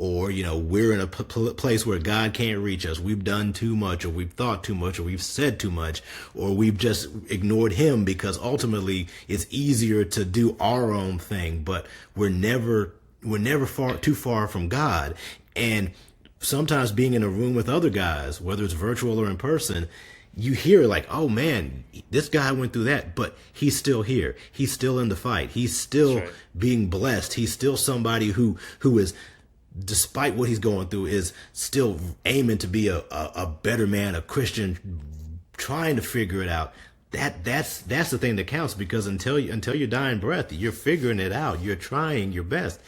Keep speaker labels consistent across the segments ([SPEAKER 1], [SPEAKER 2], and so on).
[SPEAKER 1] or, we're in a place where God can't reach us. We've done too much, or we've thought too much, or we've said too much, or we've just ignored him because ultimately it's easier to do our own thing, but we're never too far from God. And sometimes being in a room with other guys, whether it's virtual or in person, you hear like, oh man, this guy went through that, but he's still here. He's still in the fight. He's still being blessed. He's still somebody who is, despite what he's going through, is still aiming to be a better man, a Christian, trying to figure it out. That's the thing that counts, because until your dying breath, you're figuring it out. You're trying your best.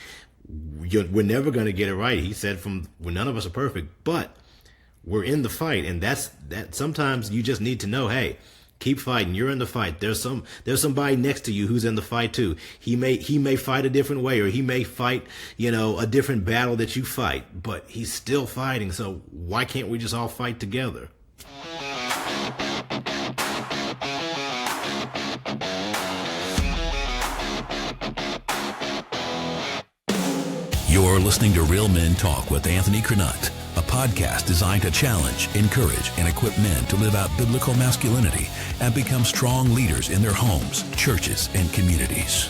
[SPEAKER 1] We're never going to get it right. He said, none of us are perfect, but we're in the fight. And that sometimes you just need to know, hey, keep fighting. You're in the fight. There's somebody next to you who's in the fight too. He may fight a different way, or he may fight, a different battle that you fight, but he's still fighting. So why can't we just all fight together?
[SPEAKER 2] You're listening to Real Men Talk with Anthony Crenant, a podcast designed to challenge, encourage, and equip men to live out biblical masculinity and become strong leaders in their homes, churches, and communities.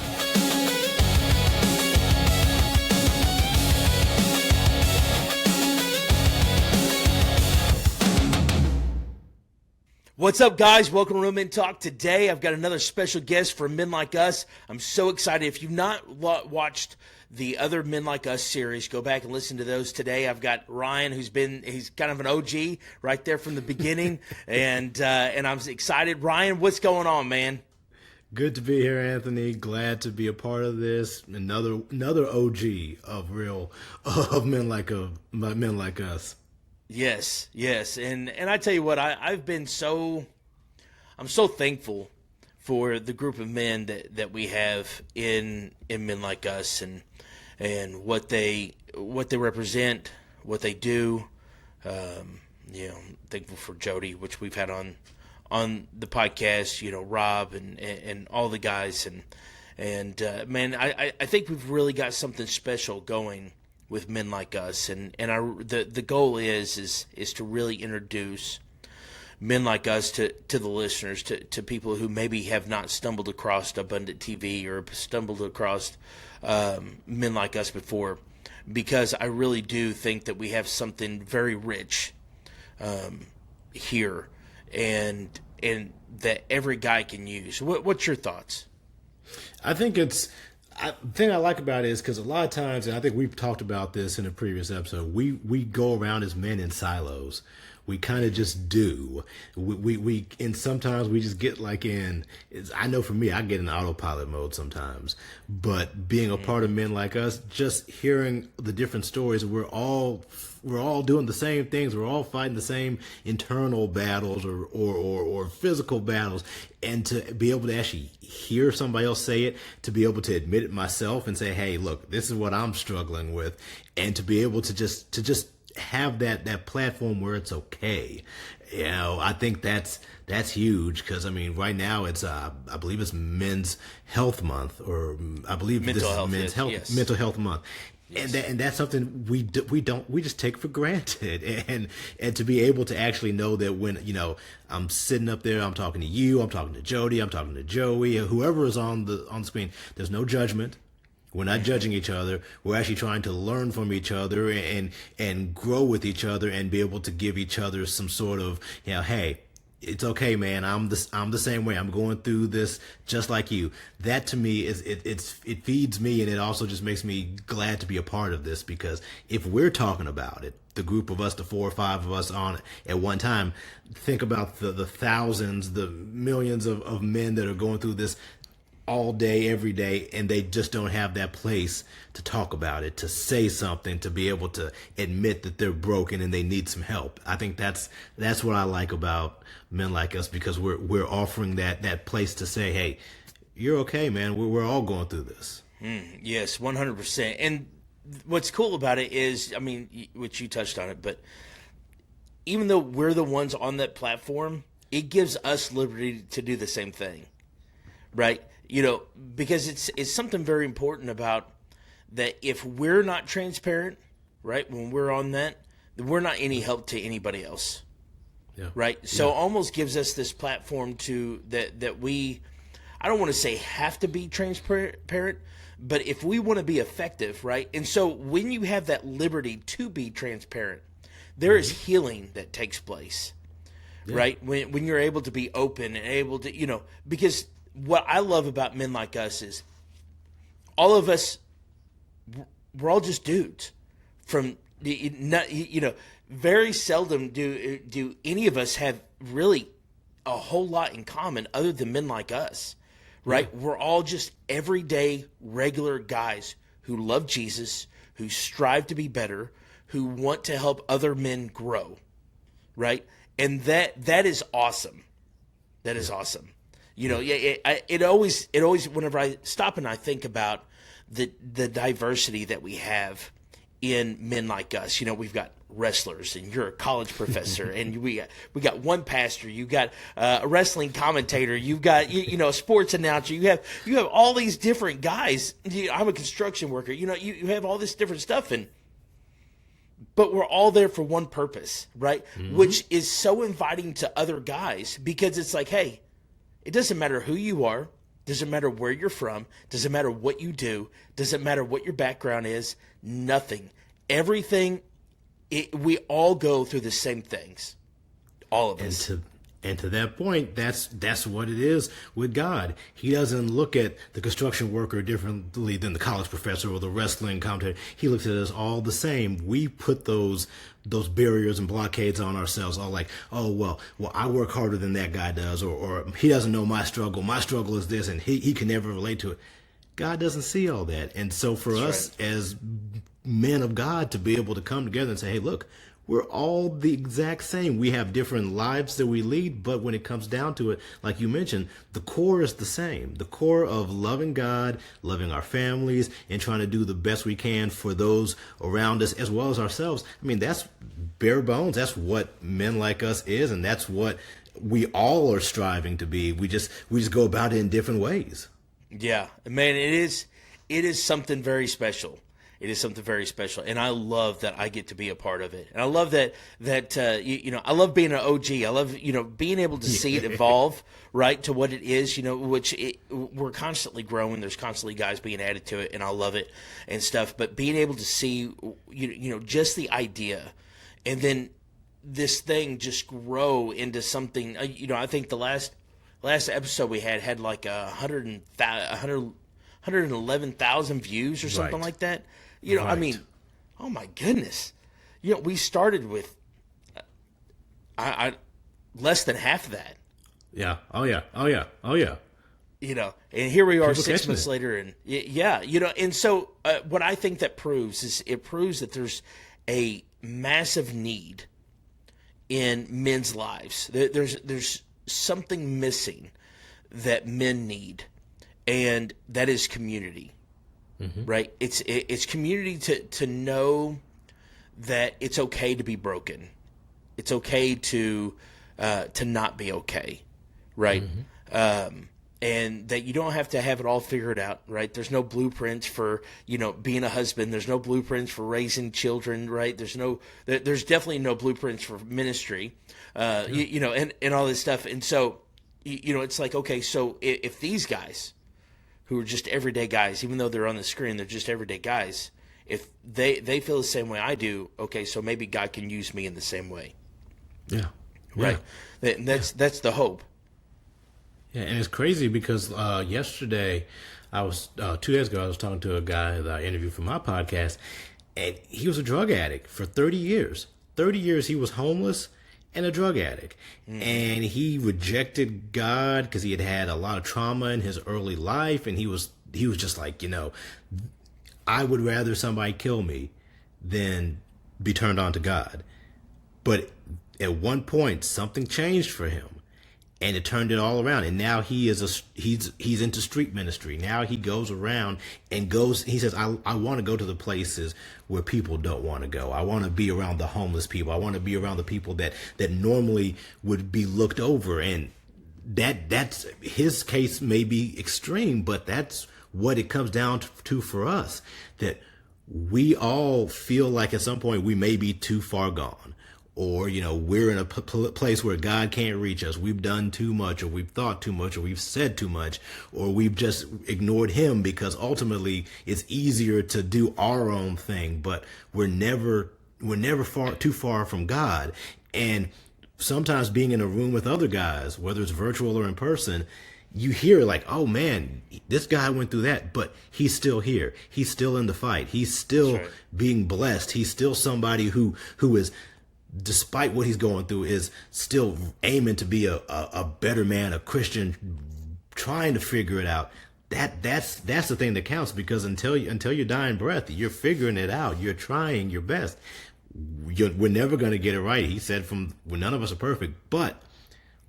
[SPEAKER 3] What's up, guys? Welcome to Real Men Talk. Today, I've got another special guest for Men Like Us. I'm so excited. If you've not watched the other Men Like Us series, go back and listen to those today. I've got Ryan, he's kind of an OG right there from the beginning, and I'm excited. Ryan, what's going on, man?
[SPEAKER 1] Good to be here, Anthony. Glad to be a part of this. Another OG of Men Like Us.
[SPEAKER 3] Yes, and I tell you what, I'm so thankful for the group of men that we have in Men Like Us, and what they represent, what they do. Thankful for Jody, which we've had on the podcast. Rob and all the guys, and man, I think we've really got something special going with Men Like Us, and the goal is to really introduce Men Like Us to the listeners, to people who maybe have not stumbled across Abundant TV or stumbled across Men Like Us before, because I really do think that we have something very rich here, and that every guy can use. What's your thoughts?
[SPEAKER 1] I think the thing I like about it is because a lot of times, and I think we've talked about this in a previous episode, we go around as men in silos. We kind of just do. And sometimes we just get I know for me, I get in autopilot mode sometimes. But being a part of Men Like Us, just hearing the different stories, we're all doing the same things. We're all fighting the same internal battles or physical battles. And to be able to actually hear somebody else say it, to be able to admit it myself and say, hey, look, this is what I'm struggling with. And to be able to just have that platform where it's okay. I think that's huge, because right now it's I believe it's Men's Health Month, or I believe this is Mental Health Month. Yes. And that's something we just take for granted, and to be able to actually know that when I'm sitting up there, I'm talking to you, I'm talking to Jody, I'm talking to Joey, or whoever is on the screen, there's no judgment. We're not judging each other. We're actually trying to learn from each other and grow with each other, and be able to give each other some sort of, hey, it's okay, man. I'm the same way. I'm going through this just like you. That to me it feeds me, and it also just makes me glad to be a part of this, because if we're talking about it, the group of us, the 4 or 5 of us on at one time, think about the thousands, the millions of men that are going through this all day, every day, and they just don't have that place to talk about it, to say something, to be able to admit that they're broken and they need some help. I think that's what I like about Men Like Us, because we're offering that place to say, hey, you're okay, man. We're all going through this.
[SPEAKER 3] Yes, 100%. And what's cool about it is, which you touched on it, but even though we're the ones on that platform, it gives us liberty to do the same thing, right? Because it's something very important about that. If we're not transparent, right? When we're on that, we're not any help to anybody else.
[SPEAKER 1] Yeah.
[SPEAKER 3] Right. So almost gives us this platform that we, I don't want to say have to be transparent, but if we want to be effective, right? And so when you have that liberty to be transparent, there is healing that takes place, right? When you're able to be open and able to, because what I love about men like us is all of us, we're all just dudes from, very seldom do any of us have really a whole lot in common other than men like us, right? Yeah. We're all just everyday, regular guys who love Jesus, who strive to be better, who want to help other men grow, right? And that is awesome. That is awesome. It always whenever I stop and I think about the diversity that we have in men like us, we've got wrestlers, and you're a college professor, and we got one pastor, you got a wrestling commentator, you've got a sports announcer, you have all these different guys. I'm a construction worker, you have all this different stuff, but we're all there for one purpose, right? Mm-hmm. Which is so inviting to other guys, because it's like, hey, it doesn't matter who you are, doesn't matter where you're from, doesn't matter what you do, doesn't matter what your background is, nothing, everything. We all go through the same things, all of us.
[SPEAKER 1] And to that point, that's what it is with God. He doesn't look at the construction worker differently than the college professor or the wrestling commentator. He looks at us all the same. We put those barriers and blockades on ourselves, all like, oh, well, I work harder than that guy does, or he doesn't know my struggle. My struggle is this, and he can never relate to it. God doesn't see all that. And so for us as men of God to be able to come together and say, hey, look, we're all the exact same. We have different lives that we lead, but when it comes down to it, like you mentioned, the core is the same. The core of loving God, loving our families, and trying to do the best we can for those around us as well as ourselves. I mean, that's bare bones. That's what men like us is, and that's what we all are striving to be. We just go about it in different ways. Yeah,
[SPEAKER 3] man, it is something very special. It is something very special, and I love that I get to be a part of it. And I love that I love being an OG. I love being able to see it evolve right to what it is. We're constantly growing. There's constantly guys being added to it, and I love it and stuff. But being able to see just the idea, and then this thing just grow into something. I think the last episode we had like 111,000 views or something like that. I mean, oh my goodness. We started with I less than half of that.
[SPEAKER 1] Yeah. Oh yeah.
[SPEAKER 3] And here we are people 6 months later, and and so what I think that proves is it proves that there's a massive need in men's lives. There's something missing that men need, and that is community. Mm-hmm. Right? It's community to know that it's okay to be broken. It's okay to not be okay, right? Mm-hmm. And that you don't have to have it all figured out, right? There's no blueprints for being a husband. There's no blueprints for raising children, right? There's definitely no blueprints for ministry, and all this stuff. And so it's like, okay, so if these guys who are just everyday guys, even though they're on the screen, they're just everyday guys. If they feel the same way I do, okay, so maybe God can use me in the same way.
[SPEAKER 1] Yeah.
[SPEAKER 3] Right. That's the hope.
[SPEAKER 1] Yeah, and it's crazy because yesterday, 2 days ago, I was talking to a guy that I interviewed for my podcast, and he was a drug addict for 30 years. 30 years he was homeless and a drug addict. And he rejected God because he had had a lot of trauma in his early life. And he was just like, I would rather somebody kill me than be turned on to God. But at one point, something changed for him. And it turned it all around. And now he's into street ministry. Now he goes around and he says, I want to go to the places where people don't want to go. I want to be around the homeless people. I want to be around the people that normally would be looked over. And that's his case may be extreme, but that's what it comes down to for us, that we all feel like at some point we may be too far gone, or we're in a place where God can't reach us. We've done too much, or we've thought too much, or we've said too much, or we've just ignored him, because ultimately it's easier to do our own thing. But we're never too far from God. And sometimes being in a room with other guys, whether it's virtual or in person, you hear like, oh man, this guy went through that, but he's still here. He's still in the fight. He's still being blessed. He's still somebody who is, despite what he's going through, is still aiming to be a better man, a Christian, trying to figure it out. That's the thing that counts, because until your dying breath, you're figuring it out. You're trying your best. We're never going to get it right. He said, none of us are perfect, but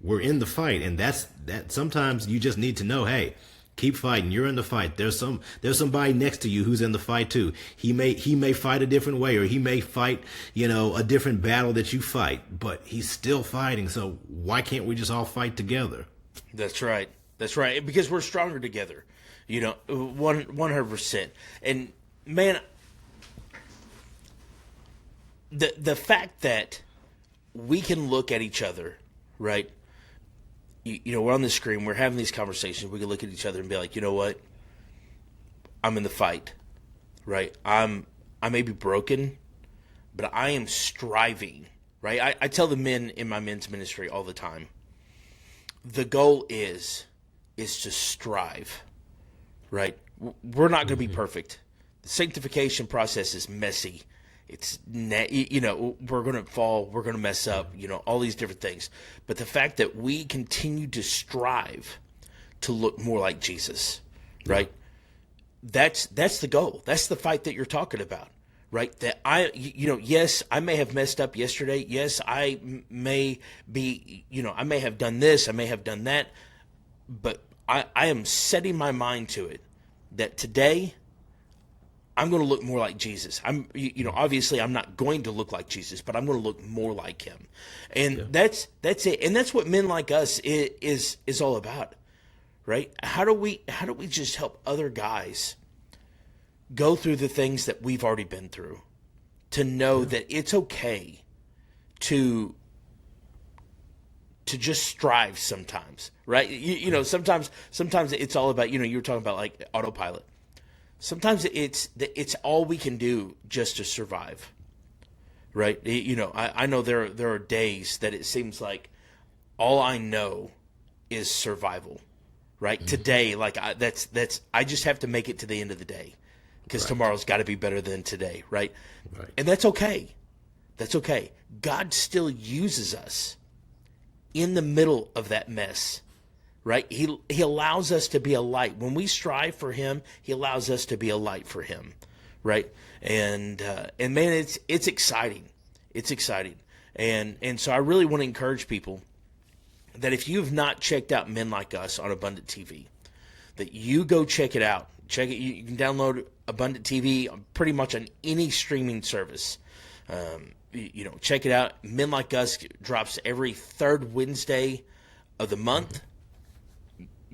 [SPEAKER 1] we're in the fight. And that sometimes you just need to know, hey, keep fighting. You're in the fight. There's somebody next to you who's in the fight too. He may fight a different way, or he may fight, a different battle that you fight, but he's still fighting. So why can't we just all fight together?
[SPEAKER 3] That's right. That's right. Because we're stronger together, 100%. And man, the fact that we can look at each other, right? We're on the screen, we're having these conversations, we can look at each other and be like, you know what? I'm in the fight, right? I may be broken, but I am striving, right? I tell the men in my men's ministry all the time, the goal is to strive, right? We're not going to be perfect. The sanctification process is messy. It's, we're going to fall, we're going to mess up, all these different things. But the fact that we continue to strive to look more like Jesus, right? That's the goal. That's the fight that you're talking about, right? That yes, I may have messed up yesterday. Yes, I may be, I may have done this, I may have done that. But I am setting my mind to it that today I'm going to look more like Jesus. Obviously I'm not going to look like Jesus, but I'm going to look more like him. And that's it. And that's what men like us is all about, right? How do we just help other guys go through the things that we've already been through, to know that it's okay to just strive sometimes, right? Sometimes it's all about, you were talking about like autopilot. Sometimes it's all we can do just to survive, right? I know there are days that it seems like all I know is survival, right? Mm-hmm. Today, like I just have to make it to the end of the day, because tomorrow's got to be better than today, right? And that's okay. That's okay. God still uses us in the middle of that mess. Right? He allows us to be a light. When we strive for him, he allows us to be a light for him. Right? And man, it's exciting. It's exciting. And so I really want to encourage people that if you have not checked out Men Like Us on Abundant TV, that you go check it out. Check it. You can download Abundant TV pretty much on any streaming service. Check it out. Men Like Us drops every third Wednesday of the month.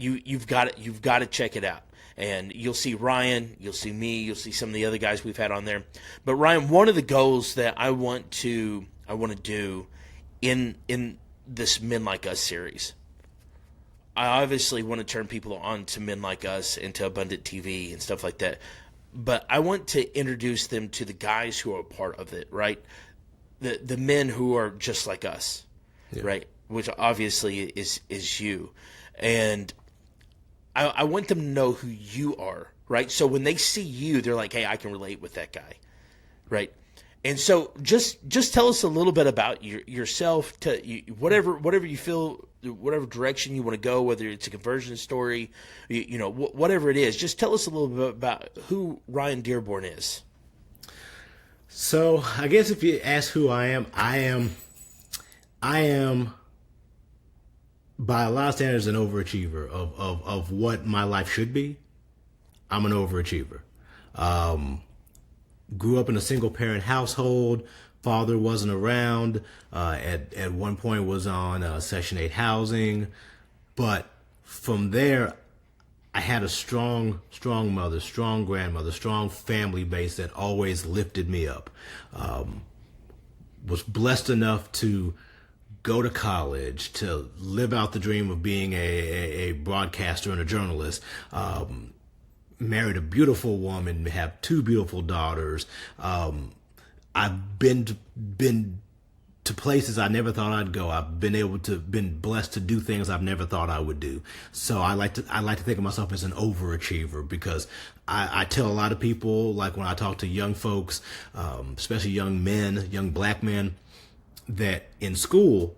[SPEAKER 3] You've got to check it out, and you'll see Ryan, you'll see me, you'll see some of the other guys we've had on there. But Ryan, one of the goals that I want to do in this Men Like Us series, I obviously want to turn people on to Men Like Us and to Abundant TV and stuff like that. But I want to introduce them to the guys who are a part of it, right? The men who are just like us, right? Which obviously is you. And I want them to know who you are, right? So when they see you, they're like, hey, I can relate with that guy, right? And so just tell us a little bit about yourself, whatever you feel, whatever direction you want to go, whether it's a conversion story, whatever it is. Just tell us a little bit about who Ryan Dearborn is.
[SPEAKER 1] So I guess if you ask who I am, by a lot of standards, an overachiever of what my life should be. I'm an overachiever. Grew up in a single parent household. Father wasn't around. At one point was on Section 8 housing. But from there, I had a strong mother, strong grandmother, strong family base that always lifted me up. Was blessed enough to go to college, to live out the dream of being a broadcaster and a journalist. Married a beautiful woman, have two beautiful daughters. I've been to places I never thought I'd go. I've been blessed to do things I've never thought I would do. So I like to think of myself as an overachiever, because I tell a lot of people, like when I talk to young folks, especially young men, young black men, that in school,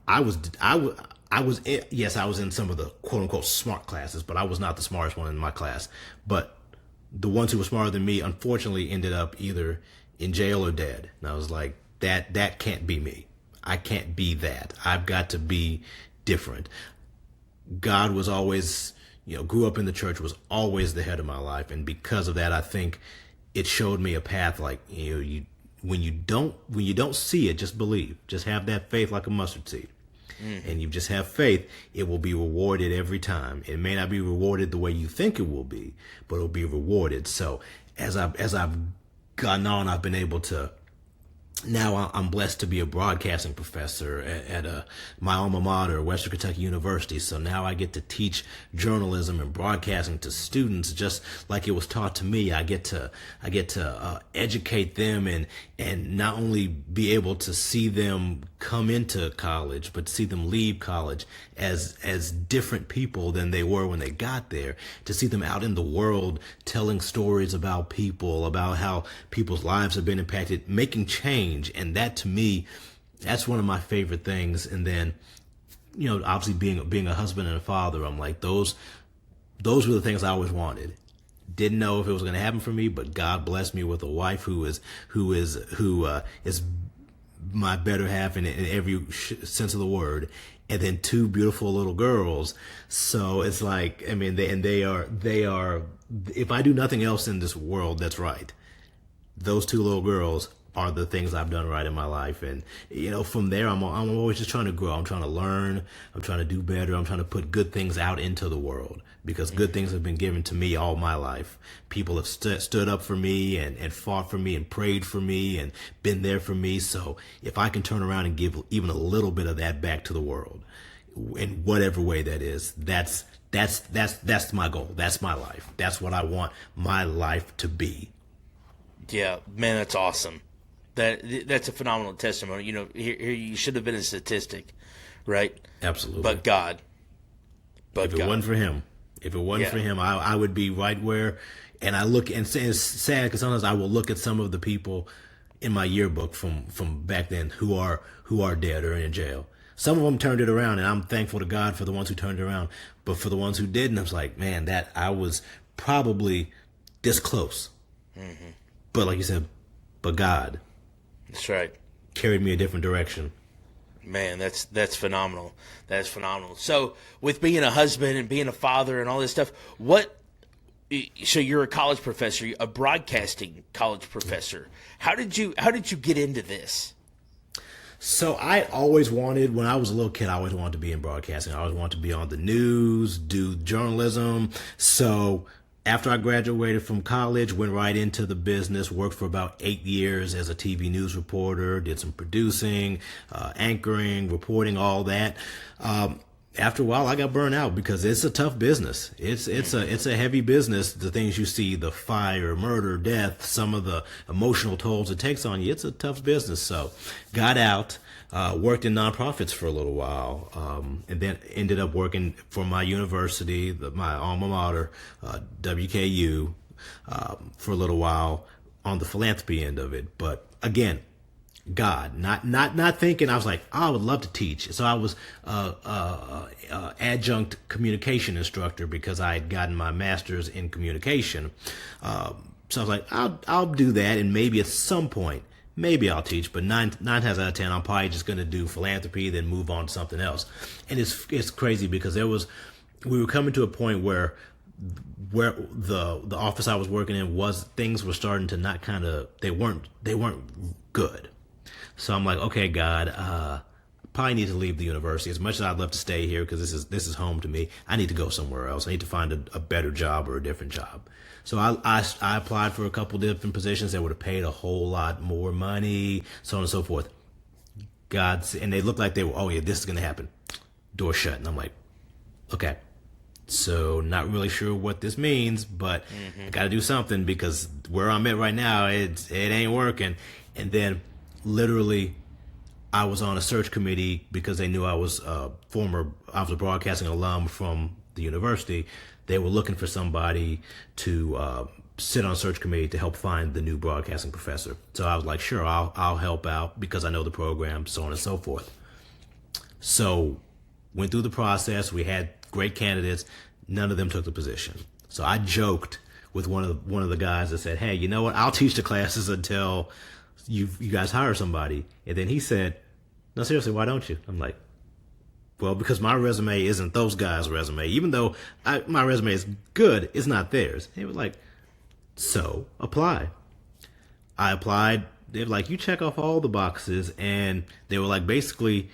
[SPEAKER 1] I was in some of the quote unquote smart classes, but I was not the smartest one in my class. But the ones who were smarter than me, unfortunately, ended up either in jail or dead. And I was like, that can't be me. I can't be that. I've got to be different. God was always, grew up in the church, was always the head of my life. And because of that, I think it showed me a path. Like, when you don't see it, just believe. Just have that faith like a mustard seed. And you just have faith, it will be rewarded every time. It may not be rewarded the way you think it will be, but it'll be rewarded. So as I've gotten on, I've been able to. Now I'm blessed to be a broadcasting professor at my alma mater, Western Kentucky University. So now I get to teach journalism and broadcasting to students just like it was taught to me. I get to educate them and not only be able to see them come into college, but see them leave college as different people than they were when they got there. To see them out in the world telling stories about people, about how people's lives have been impacted, making change. And that, to me, that's one of my favorite things. And then, obviously being a husband and a father, I'm like, those were the things I always wanted. Didn't know if it was going to happen for me, but God blessed me with a wife who is my better half in every sense of the word, and then two beautiful little girls. So it's like, I mean, they are. If I do nothing else in this world that's right, those two little girls are the things I've done right in my life. And, from there, I'm always just trying to grow. I'm trying to learn. I'm trying to do better. I'm trying to put good things out into the world, because good things have been given to me all my life. People have stood up for me and fought for me and prayed for me and been there for me. So if I can turn around and give even a little bit of that back to the world in whatever way that is, that's my goal. That's my life. That's what I want my life to be.
[SPEAKER 3] Yeah, man, that's awesome. That's a phenomenal testimony. Here you should have been a statistic, right?
[SPEAKER 1] Absolutely.
[SPEAKER 3] But God.
[SPEAKER 1] If it wasn't for him, I would be right where. And I look, and it's sad because sometimes I will look at some of the people in my yearbook from back then who are dead or in jail. Some of them turned it around, and I'm thankful to God for the ones who turned it around. But for the ones who didn't, I was like, man, that I was probably this close. Mm-hmm. But like you said, but God.
[SPEAKER 3] That's right.
[SPEAKER 1] Carried me a different direction.
[SPEAKER 3] Man, that's phenomenal. That's phenomenal. So with being a husband and being a father and all this stuff, so you're a college professor, a broadcasting college professor. How did you get into this?
[SPEAKER 1] So I always wanted, when I was a little kid, I always wanted to be in broadcasting. I always wanted to be on the news, do journalism. So after I graduated from college, went right into the business, worked for about 8 years as a TV news reporter, did some producing, anchoring, reporting, all that. After a while, I got burned out because it's a tough business. It's a heavy business. The things you see, the fire, murder, death, some of the emotional tolls it takes on you. It's a tough business. So got out, worked in nonprofits for a little while, and then ended up working for my university, my alma mater, WKU, for a little while on the philanthropy end of it. But again, God, not thinking. I was like, I would love to teach. So I was adjunct communication instructor because I had gotten my master's in communication. So I was like, I'll do that, and maybe at some point, maybe I'll teach. But nine times out of 10, I'm probably just going to do philanthropy, then move on to something else. And it's crazy because we were coming to a point where the office I was working in things were starting to not they weren't good. So I'm like, okay, God, probably need to leave the university. As much as I'd love to stay here because this is home to me, I need to go somewhere else. I need to find a better job or a different job. So I applied for a couple different positions that would have paid a whole lot more money, so on and so forth. And they looked like they were, oh yeah, this is going to happen. Door shut. And I'm like, okay. So not really sure what this means, but I got to do something because where I'm at right now, it ain't working. And then literally I was on a search committee because they knew I was a broadcasting alum from the university. They were looking for somebody to sit on a search committee to help find the new broadcasting professor. So I was like, sure, I'll help out because I know the program, so on and so forth. So went through the process. We had great candidates. None of them took the position. So I joked with one of the guys that said, hey, you know what? I'll teach the classes until you guys hire somebody. And then he said, no, seriously, why don't you? I'm like, well, because my resume isn't those guys' resume. Even though my resume is good, it's not theirs. He was like, so apply. I applied. They were like, you check off all the boxes. And they were like, basically,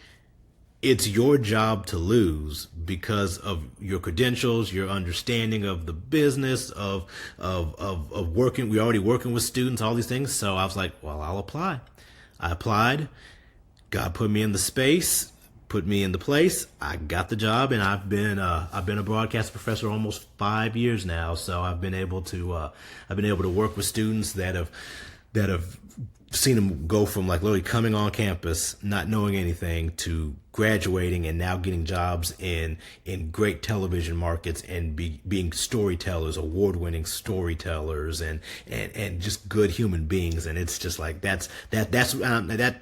[SPEAKER 1] it's your job to lose because of your credentials, your understanding of the business, of working. We're already working with students, all these things. So I was like, well, I'll apply. I applied. God put me in the space, put me in the place. I got the job, and I've been a broadcast professor almost 5 years now. So I've been able to work with students that have seen them go from like literally coming on campus, not knowing anything, to graduating and now getting jobs in great television markets and being storytellers, award-winning storytellers, and just good human beings. And it's just like that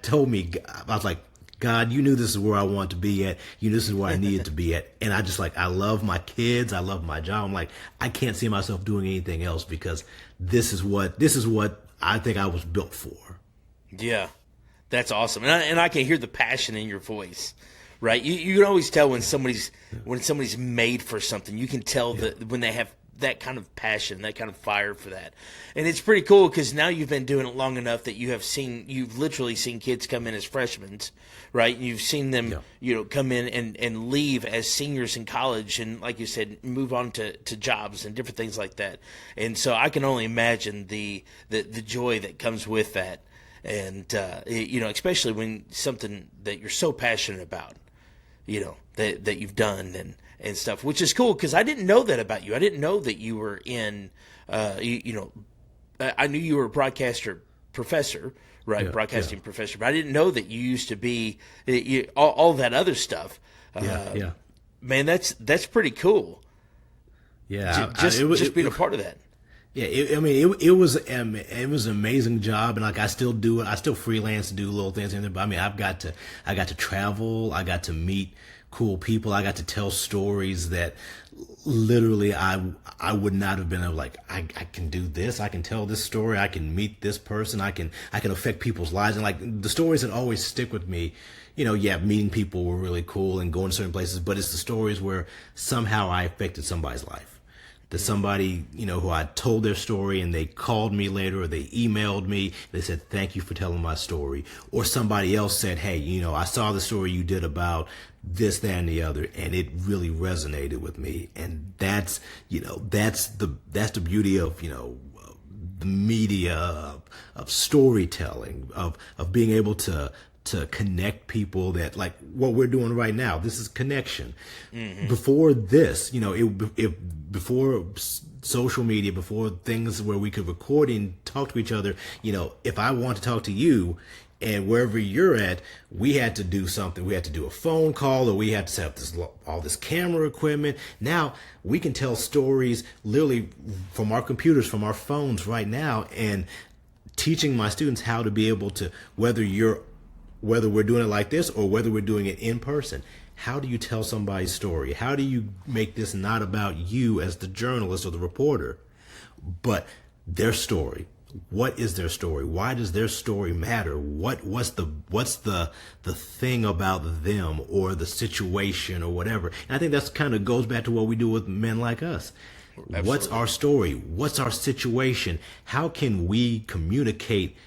[SPEAKER 1] told me, I was like, God, you knew this is where I want to be at. You knew this is where I needed to be at. And I love my kids. I love my job. I'm like, I can't see myself doing anything else because this is what I think I was built for.
[SPEAKER 3] Yeah, that's awesome. And I can hear the passion in your voice, right? You can always tell when somebody's made for something. You can tell that when they have that kind of passion, that kind of fire for that. And it's pretty cool because now you've been doing it long enough that you've literally seen kids come in as freshmen, right? You've seen them, come in and leave as seniors in college, and like you said, move on to jobs and different things like that. And so I can only imagine the joy that comes with that. And, especially when something that you're so passionate about, that you've done and stuff, which is cool because I didn't know that about you. I didn't know that you were in, I knew you were a broadcaster professor, right? Broadcasting professor, but I didn't know that you used to be all that other stuff. Man, that's pretty cool.
[SPEAKER 1] Yeah.
[SPEAKER 3] Just being a part of that.
[SPEAKER 1] Yeah, it was an amazing job, and like I still do it. I still freelance, do little things in there. But I mean, I got to travel. I got to meet cool people. I got to tell stories that literally I would not have been able. Like I can do this. I can tell this story. I can meet this person. I can affect people's lives, and like the stories that always stick with me. Meeting people were really cool and going to certain places, but it's the stories where somehow I affected somebody's life. That somebody, who I told their story and they called me later or they emailed me. They said, thank you for telling my story. Or somebody else said, hey, I saw the story you did about this, that, and the other, and it really resonated with me. And that's the beauty of, the media, of storytelling, of being able to connect people that like what we're doing right now. This is connection. Mm-hmm. Before this, before social media, before things where we could record and talk to each other, if I want to talk to you and wherever you're at, we had to do something. We had to do a phone call, or we had to set up all this camera equipment. Now we can tell stories literally from our computers, from our phones right now, and teaching my students how to be able to, whether we're doing it like this or whether we're doing it in person. How do you tell somebody's story? How do you make this not about you as the journalist or the reporter, but their story? What is their story? Why does their story matter? What's the thing about them or the situation or whatever? And I think that's kind of goes back to what we do with men like us. Absolutely. What's our story? What's our situation? How can we communicate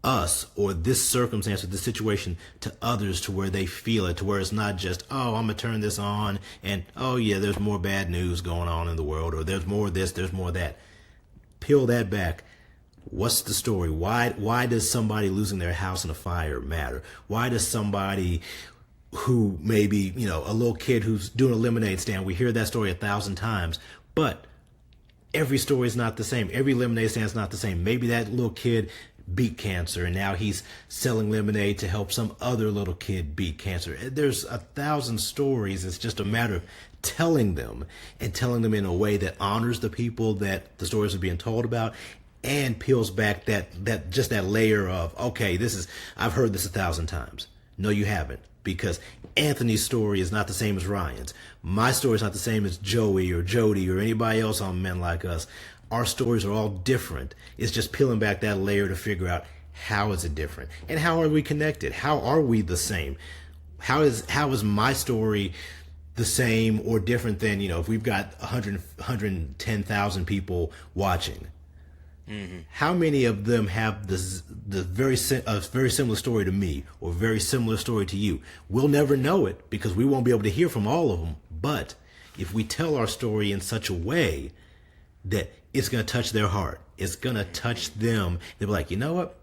[SPEAKER 1] us or this circumstance or this situation to others to where they feel it, to where it's not just, oh, I'm gonna turn this on and oh yeah, there's more bad news going on in the world, or there's more of this, there's more of that. Peel that back. What's the story? Why does somebody losing their house in a fire matter? Why does somebody who maybe, a little kid who's doing a lemonade stand, we hear that story 1,000 times, but every story is not the same. Every lemonade stand is not the same. Maybe that little kid beat cancer and now he's selling lemonade to help some other little kid beat cancer. There's 1,000 stories. It's just a matter of telling them and telling them in a way that honors the people that the stories are being told about and peels back that just that layer of, okay, I've heard this 1,000 times. No, you haven't, because Anthony's story is not the same as Ryan's. My story is not the same as Joey or Jody or anybody else on Men Like Us. Our stories are all different. It's just peeling back that layer to figure out how is it different and how are we connected? How are we the same? How is my story the same or different than, if we've got 110,000 people watching? Mm-hmm. How many of them have a very similar story to me or a very similar story to you? We'll never know it because we won't be able to hear from all of them. But if we tell our story in such a way that it's going to touch their heart, it's going to touch them, they'll be like, you know what?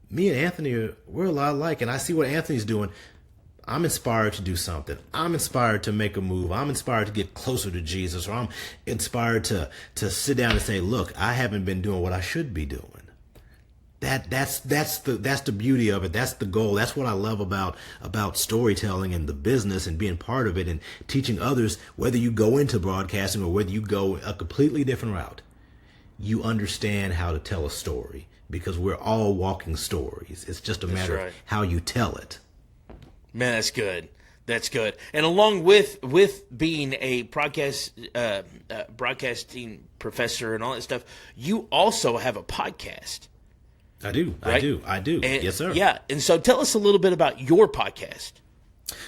[SPEAKER 1] Me and Anthony, we're a lot alike, and I see what Anthony's doing. I'm inspired to do something. I'm inspired to make a move. I'm inspired to get closer to Jesus, or I'm inspired to sit down and say, look, I haven't been doing what I should be doing. That's the beauty of it. That's the goal. That's what I love about storytelling and the business and being part of it and teaching others, whether you go into broadcasting or whether you go a completely different route, you understand how to tell a story because we're all walking stories. It's just a matter of how you tell it.
[SPEAKER 3] Man, that's good. That's good. And along with being a broadcasting professor and all that stuff, you also have a podcast.
[SPEAKER 1] I do.
[SPEAKER 3] Right?
[SPEAKER 1] I do.
[SPEAKER 3] And,
[SPEAKER 1] yes, sir.
[SPEAKER 3] Yeah. And so tell us a little bit about your podcast.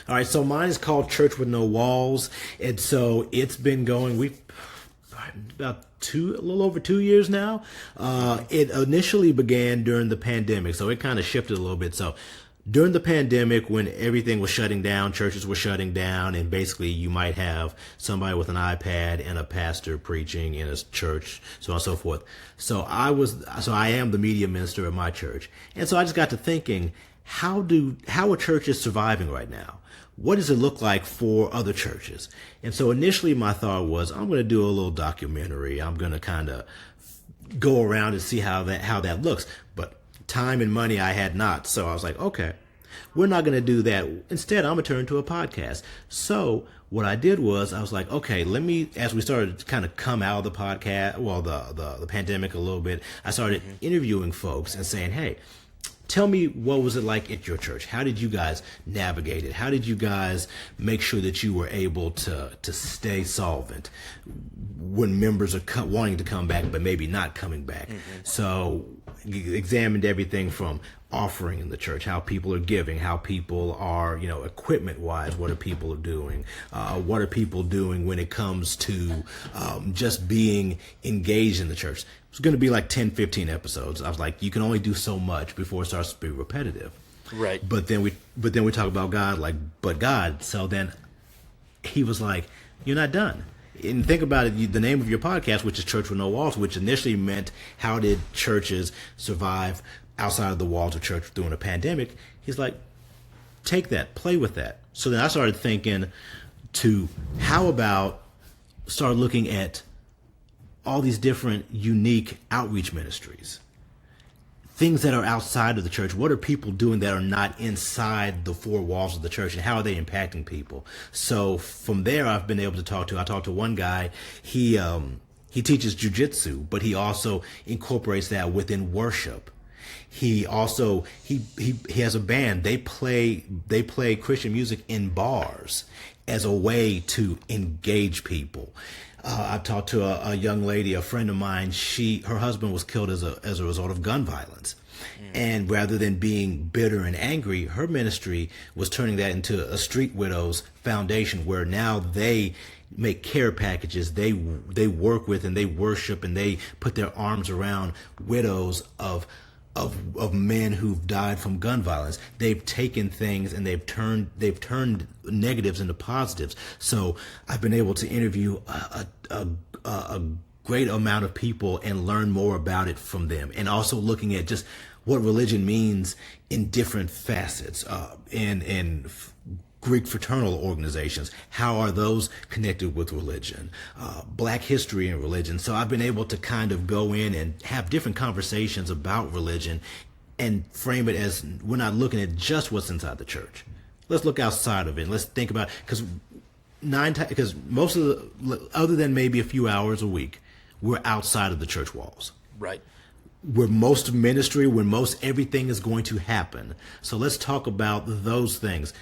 [SPEAKER 1] All right. So mine is called Church with No Walls. And so it's been going, about a little over 2 years now. It initially began during the pandemic. So it kind of shifted a little bit. So during the pandemic, when everything was shutting down, churches were shutting down, and basically you might have somebody with an iPad and a pastor preaching in a church, so on and so forth. So I am the media minister at my church. And so I just got to thinking, how are churches surviving right now? What does it look like for other churches? And so initially my thought was, I'm going to do a little documentary. I'm going to kind of go around and see how that looks. But time and money I had not. So I was like, okay, we're not going to do that. Instead, I'm going to turn to a podcast. So what I did was I was like, okay, as we started to kind of come out of the podcast, the pandemic a little bit, I started interviewing folks and saying, hey, tell me, what was it like at your church? How did you guys navigate it? How did you guys make sure that you were able to stay solvent when members are wanting to come back but maybe not coming back? So examined everything from offering in the church, how people are giving, how people are, equipment wise, what are people doing? What are people doing when it comes to just being engaged in the church? It's going to be like 10, 15 episodes. I was like, you can only do so much before it starts to be repetitive.
[SPEAKER 3] Right.
[SPEAKER 1] But then we talk about God, but God. So then he was like, you're not done. And think about it, the name of your podcast, which is Church with No Walls, which initially meant how did churches survive outside of the walls of church during a pandemic. He's like, take that, play with that. So then I started thinking how about start looking at all these different unique outreach ministries, things that are outside of the church. What are people doing that are not inside the four walls of the church, and how are they impacting people? So from there, I've been able to I talked to one guy. He teaches jujitsu, but he also incorporates that within worship. He also he has a band. They play Christian music in bars as a way to engage people. I talked to a young lady, a friend of mine. Her husband was killed as a result of gun violence. And rather than being bitter and angry, her ministry was turning that into a Street Widows Foundation, where now they make care packages. They work with and they worship and they put their arms around widows of of men who've died from gun violence. They've taken things and they've turned negatives into positives. So I've been able to interview a great amount of people and learn more about it from them, and also looking at just what religion means in different facets, in Greek fraternal organizations. How are those connected with religion? Black history and religion. So I've been able to kind of go in and have different conversations about religion and frame it as we're not looking at just what's inside the church. Let's look outside of it. Let's think about, because most of the, other than maybe a few hours a week, we're outside of the church walls.
[SPEAKER 3] Right.
[SPEAKER 1] Where most ministry, where most everything is going to happen. So let's talk about those things.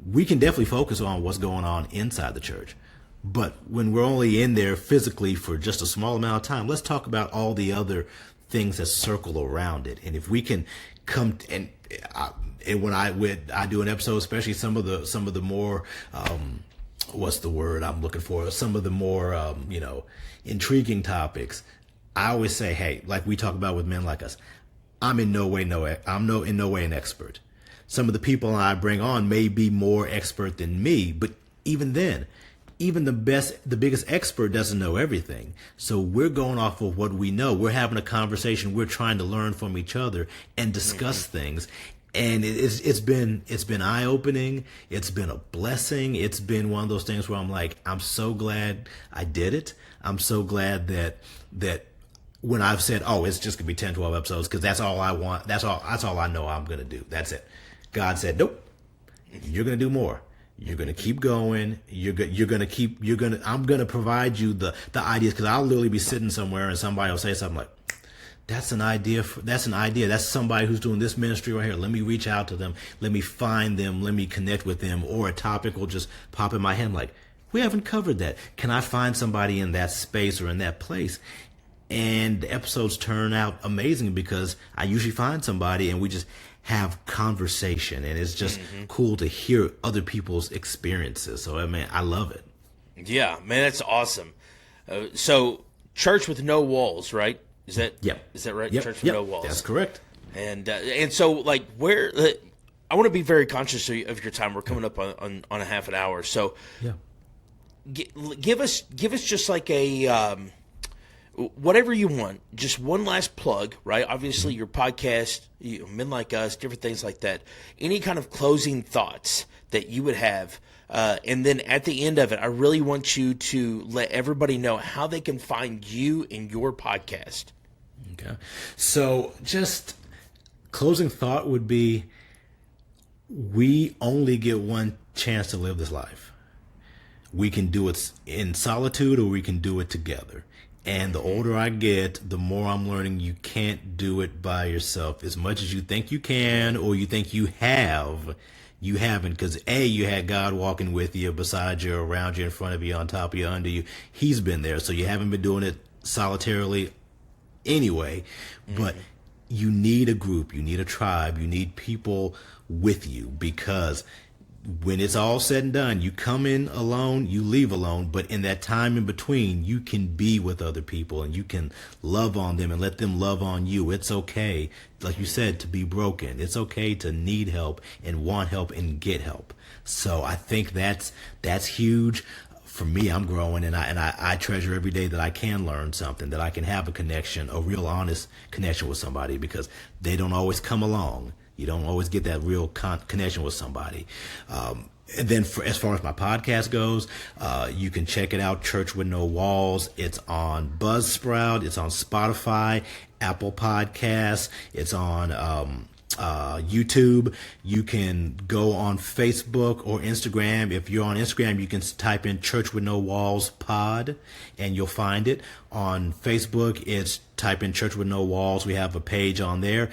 [SPEAKER 1] We can definitely focus on what's going on inside the church. But when we're only in there physically for just a small amount of time, let's talk about all the other things that circle around it. And if we can come and when I do an episode, especially some of the more what's the word I'm looking for? Some of the more intriguing topics. I always say, hey, like we talk about with men like us, I'm in no way an expert. Some of the people I bring on may be more expert than me, but even then, even the biggest expert doesn't know everything. So we're going off of what we know. We're having a conversation. We're trying to learn from each other and discuss things. And it's been eye-opening. It's been a blessing. It's been one of those things where I'm like, I'm so glad I did it. I'm so glad that when I've said, oh, it's just gonna be 10, 12 episodes, because that's all I want. That's all I know I'm gonna do. That's it. God said, nope, you're going to do more. You're going to keep going. I'm going to provide you the ideas, because I'll literally be sitting somewhere and somebody will say something like, that's an idea. That's somebody who's doing this ministry right here. Let me reach out to them. Let me find them. Let me connect with them. Or a topic will just pop in my head like, we haven't covered that. Can I find somebody in that space or in that place? And the episodes turn out amazing because I usually find somebody and we just have conversation, and it's just cool to hear other people's experiences. So, I mean, I love it.
[SPEAKER 3] Yeah, man, that's awesome. So, church with no walls, right? Is that right?
[SPEAKER 1] Yep.
[SPEAKER 3] Church with no walls.
[SPEAKER 1] That's correct.
[SPEAKER 3] And so, like, where I want to be very conscious of your time. We're coming up on a half an hour. So, give us just like a whatever you want, just one last plug, right? Obviously, your podcast, Men Like Us, different things like that. Any kind of closing thoughts that you would have. And then at the end of it, I really want you to let everybody know how they can find you and your podcast.
[SPEAKER 1] Okay. So just closing thought would be, we only get one chance to live this life. We can do it in solitude or we can do it together. And the older I get, the more I'm learning you can't do it by yourself. As much as you think you can or you think you have, you haven't. Because you had God walking with you, beside you, around you, in front of you, on top of you, under you. He's been there. So you haven't been doing it solitarily anyway. But you need a group. You need a tribe. You need people with you, because when it's all said and done, you come in alone, you leave alone, but in that time in between, you can be with other people and you can love on them and let them love on you. It's okay, like you said, to be broken. It's okay to need help and want help and get help. So I think that's huge. For me, I'm growing, and I treasure every day that I can learn something, that I can have a connection, a real honest connection with somebody, because they don't always come along. You don't always get that real connection with somebody. And then as far as my podcast goes, you can check it out, Church with No Walls. It's on Buzzsprout. It's on Spotify, Apple Podcasts. It's on YouTube. You can go on Facebook or Instagram. If you're on Instagram, you can type in Church with No Walls Pod, and you'll find it. On Facebook, it's type in Church with No Walls. We have a page on there.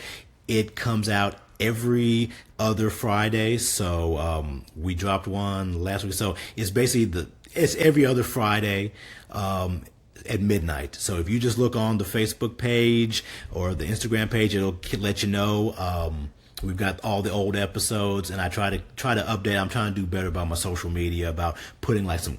[SPEAKER 1] It comes out every other Friday. So we dropped one last week. So it's basically it's every other Friday at midnight. So if you just look on the Facebook page or the Instagram page, it'll let you know We've got all the old episodes, and I try to update. I'm trying to do better about my social media, about putting like some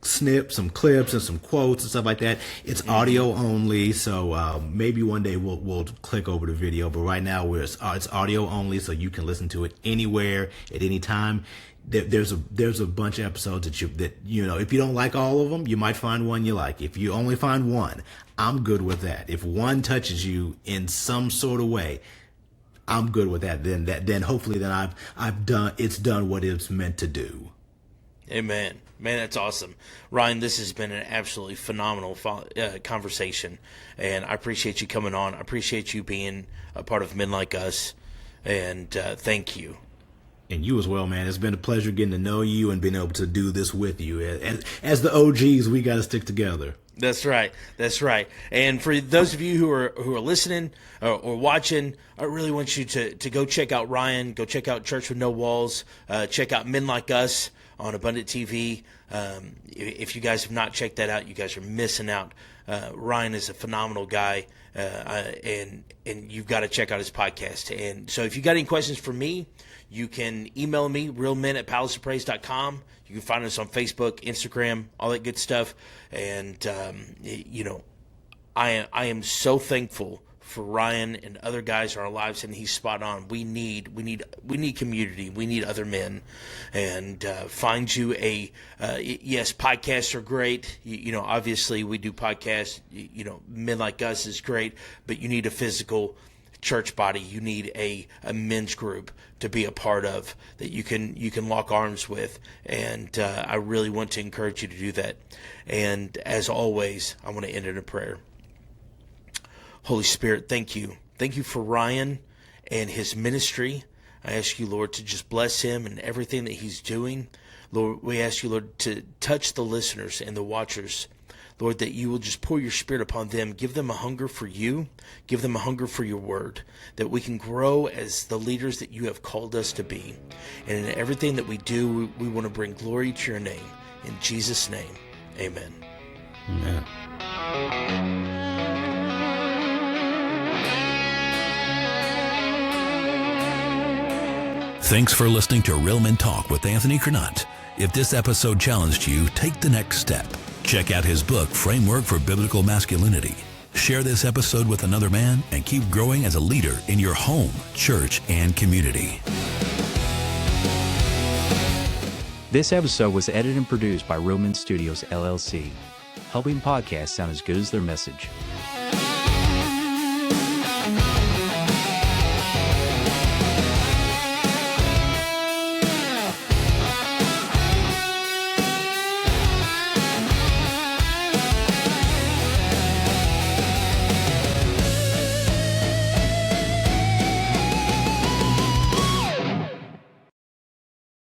[SPEAKER 1] snips, some clips, and some quotes and stuff like that. It's audio only, so maybe one day we'll click over the video. But right now it's audio only, so you can listen to it anywhere at any time. There's a bunch of episodes that you know, if you don't like all of them, you might find one you like. If you only find one, I'm good with that. If one touches you in some sort of way, I'm good with that. Then hopefully I've done what it's meant to do.
[SPEAKER 3] Amen. Man, that's awesome. Ryan, this has been an absolutely phenomenal conversation, and I appreciate you coming on. I appreciate you being a part of Men Like Us, and thank you.
[SPEAKER 1] And you as well, man. It's been a pleasure getting to know you and being able to do this with you. As the OGs, we got to stick together.
[SPEAKER 3] That's right. That's right. And for those of you who are listening or watching, I really want you to go check out Ryan. Go check out Church with No Walls. Check out Men Like Us on Abundant TV. If you guys have not checked that out, you guys are missing out. Ryan is a phenomenal guy, and you've got to check out his podcast. And so if you got any questions for me, you can email me, realmen@palaceofpraise.com. You can find us on Facebook, Instagram, all that good stuff. And, I am so thankful for Ryan and other guys in our lives, and he's spot on. We need community. We need other men, and find you yes, podcasts are great. Obviously we do podcasts. Men Like Us is great, but you need a physical church body. You need a men's group to be a part of that you can lock arms with, and I really want to encourage you to do that. And as always, I want to end in a prayer. Holy Spirit, thank you for Ryan and his ministry. I ask you, Lord, to just bless him and everything that he's doing. Lord, we ask you, Lord, to touch the listeners and the watchers. Lord, that you will just pour your Spirit upon them. Give them a hunger for you. Give them a hunger for your word, that we can grow as the leaders that you have called us to be. And in everything that we do, we want to bring glory to your name. In Jesus' name, amen.
[SPEAKER 1] Amen.
[SPEAKER 2] Thanks for listening to Real Men Talk with Anthony Cronut. If this episode challenged you, take the next step. Check out his book, Framework for Biblical Masculinity. Share this episode with another man and keep growing as a leader in your home, church, and community.
[SPEAKER 4] This episode was edited and produced by Real Men Studios, LLC, helping podcasts sound as good as their message.